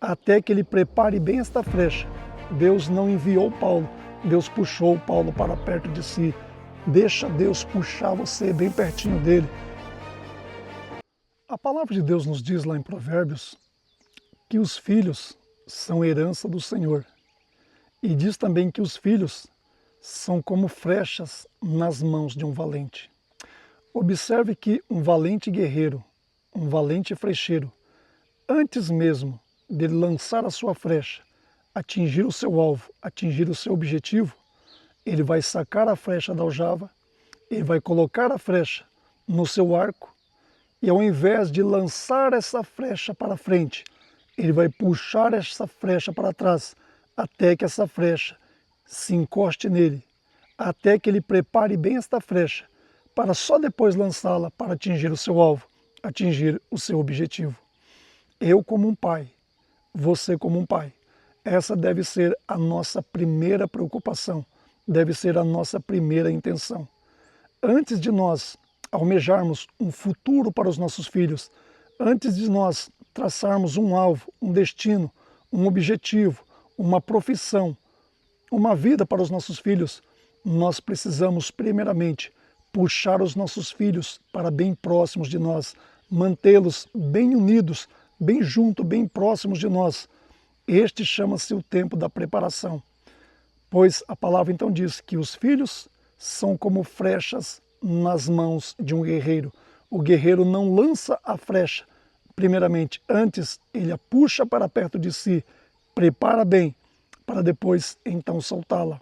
até que ele prepare bem esta flecha. Deus não enviou Paulo, Deus puxou Paulo para perto de si. Deixa Deus puxar você bem pertinho dele. A palavra de Deus nos diz lá em Provérbios que os filhos são herança do Senhor. E diz também que os filhos são como flechas nas mãos de um valente. Observe que um valente guerreiro, um valente flecheiro, antes mesmo dele lançar a sua flecha, atingir o seu alvo, atingir o seu objetivo, ele vai sacar a flecha da aljava, ele vai colocar a flecha no seu arco, e ao invés de lançar essa flecha para frente, ele vai puxar essa flecha para trás, até que essa flecha se encoste nele, até que ele prepare bem esta flecha, para só depois lançá-la para atingir o seu alvo, atingir o seu objetivo. Eu como um pai, você como um pai, essa deve ser a nossa primeira preocupação, deve ser a nossa primeira intenção. Antes de nós almejarmos um futuro para os nossos filhos, antes de nós traçarmos um alvo, um destino, um objetivo, uma profissão, uma vida para os nossos filhos, nós precisamos primeiramente puxar os nossos filhos para bem próximos de nós, mantê-los bem unidos, bem junto, bem próximos de nós. Este chama-se o tempo da preparação, pois a palavra então diz que os filhos são como flechas nas mãos de um guerreiro. O guerreiro não lança a flecha, primeiramente, antes ele a puxa para perto de si, prepara bem, para depois então soltá-la.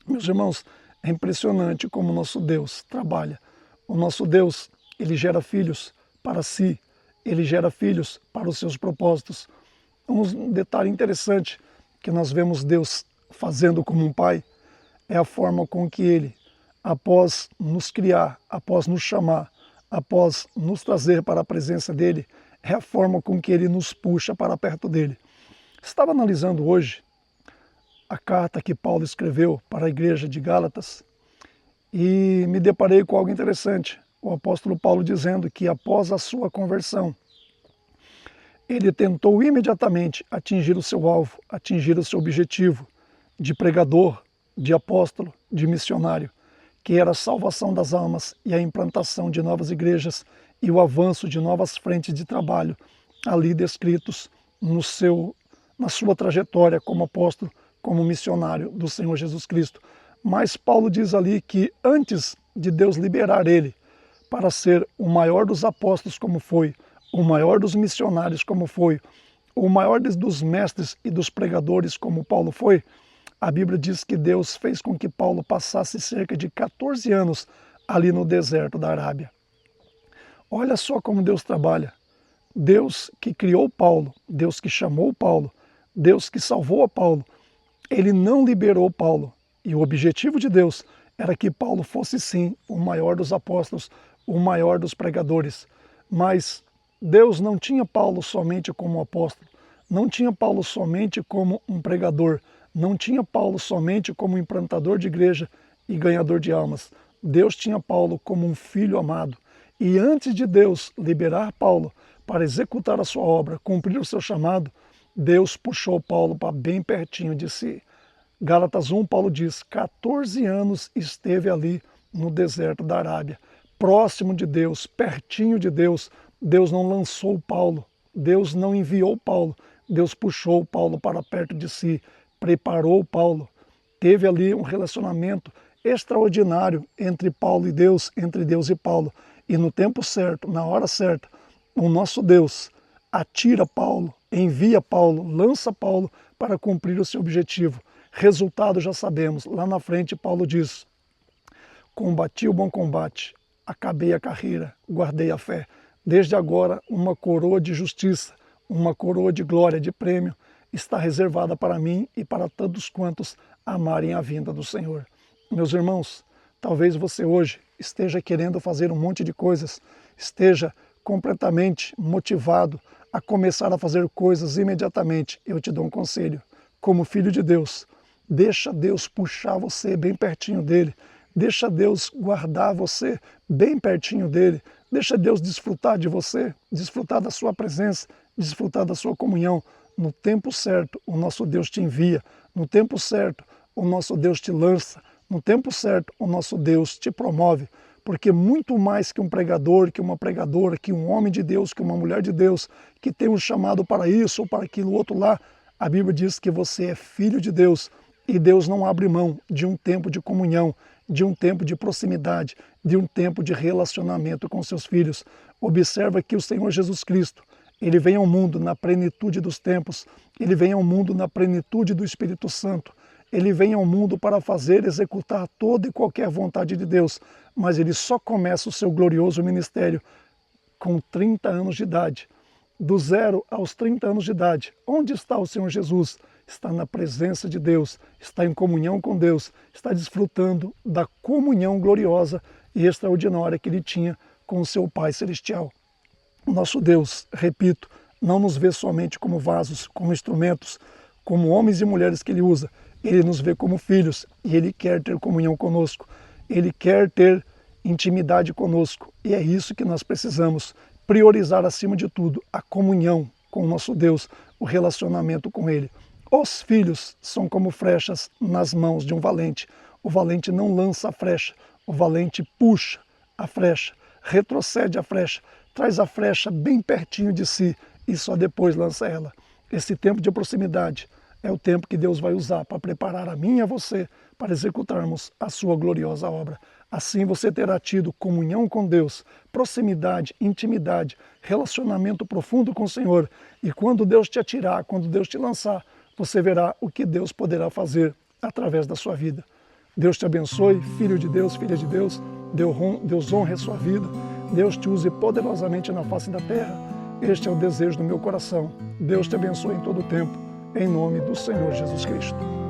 Meus irmãos, é impressionante como o nosso Deus trabalha. O nosso Deus, ele gera filhos para si, ele gera filhos para os seus propósitos. Um detalhe interessante que nós vemos Deus fazendo como um pai é a forma com que ele, após nos criar, após nos chamar, após nos trazer para a presença dele, é a forma com que ele nos puxa para perto dele. Estava analisando hoje a carta que Paulo escreveu para a igreja de Gálatas e me deparei com algo interessante. O apóstolo Paulo dizendo que após a sua conversão, ele tentou imediatamente atingir o seu alvo, atingir o seu objetivo de pregador, de apóstolo, de missionário, que era a salvação das almas e a implantação de novas igrejas e o avanço de novas frentes de trabalho ali descritos na sua trajetória como apóstolo, como missionário do Senhor Jesus Cristo. Mas Paulo diz ali que antes de Deus liberar ele para ser o maior dos apóstolos como foi, o maior dos missionários como foi, o maior dos mestres e dos pregadores como Paulo foi, a Bíblia diz que Deus fez com que Paulo passasse cerca de 14 anos ali no deserto da Arábia. Olha só como Deus trabalha. Deus que criou Paulo, Deus que chamou Paulo, Deus que salvou a Paulo, ele não liberou Paulo. E o objetivo de Deus era que Paulo fosse sim o maior dos apóstolos, o maior dos pregadores. Mas Deus não tinha Paulo somente como apóstolo, não tinha Paulo somente como um pregador, não tinha Paulo somente como implantador de igreja e ganhador de almas. Deus tinha Paulo como um filho amado. E antes de Deus liberar Paulo para executar a sua obra, cumprir o seu chamado, Deus puxou Paulo para bem pertinho de si. Gálatas 1, Paulo diz, 14 anos esteve ali no deserto da Arábia, próximo de Deus, pertinho de Deus. Deus não lançou Paulo, Deus não enviou Paulo, Deus puxou Paulo para perto de si, preparou Paulo. Teve ali um relacionamento extraordinário entre Paulo e Deus, entre Deus e Paulo. E no tempo certo, na hora certa, o nosso Deus atira Paulo, envia Paulo, lança Paulo para cumprir o seu objetivo. Resultado já sabemos, lá na frente Paulo diz, combati o bom combate, acabei a carreira, guardei a fé. Desde agora uma coroa de justiça, uma coroa de glória, de prêmio, está reservada para mim e para todos quantos amarem a vinda do Senhor. Meus irmãos, talvez você hoje esteja querendo fazer um monte de coisas, esteja completamente motivado a começar a fazer coisas imediatamente. Eu te dou um conselho, como filho de Deus, deixa Deus puxar você bem pertinho dele, deixa Deus guardar você bem pertinho dele, deixa Deus desfrutar de você, desfrutar da sua presença, desfrutar da sua comunhão. No tempo certo, o nosso Deus te envia. No tempo certo, o nosso Deus te lança. No tempo certo, o nosso Deus te promove. Porque muito mais que um pregador, que uma pregadora, que um homem de Deus, que uma mulher de Deus, que tem um chamado para isso ou para aquilo outro lá, a Bíblia diz que você é filho de Deus. E Deus não abre mão de um tempo de comunhão, de um tempo de proximidade, de um tempo de relacionamento com seus filhos. Observa que o Senhor Jesus Cristo, Ele vem ao mundo na plenitude dos tempos, Ele vem ao mundo na plenitude do Espírito Santo, Ele vem ao mundo para fazer, executar toda e qualquer vontade de Deus, mas Ele só começa o seu glorioso ministério com 30 anos de idade. Do 0 aos 30 anos de idade, onde está o Senhor Jesus? Está na presença de Deus, está em comunhão com Deus, está desfrutando da comunhão gloriosa e extraordinária que Ele tinha com o seu Pai Celestial. Nosso Deus, repito, não nos vê somente como vasos, como instrumentos, como homens e mulheres que Ele usa. Ele nos vê como filhos e Ele quer ter comunhão conosco. Ele quer ter intimidade conosco. E é isso que nós precisamos, priorizar acima de tudo a comunhão com o nosso Deus, o relacionamento com Ele. Os filhos são como flechas nas mãos de um valente. O valente não lança a flecha, o valente puxa a flecha, retrocede a flecha, traz a flecha bem pertinho de si e só depois lança ela. Esse tempo de proximidade é o tempo que Deus vai usar para preparar a mim e a você para executarmos a sua gloriosa obra. Assim você terá tido comunhão com Deus, proximidade, intimidade, relacionamento profundo com o Senhor. E quando Deus te atirar, quando Deus te lançar, você verá o que Deus poderá fazer através da sua vida. Deus te abençoe, filho de Deus, filha de Deus. Deus honre a sua vida. Deus te use poderosamente na face da terra. Este é o desejo do meu coração. Deus te abençoe em todo o tempo, em nome do Senhor Jesus Cristo.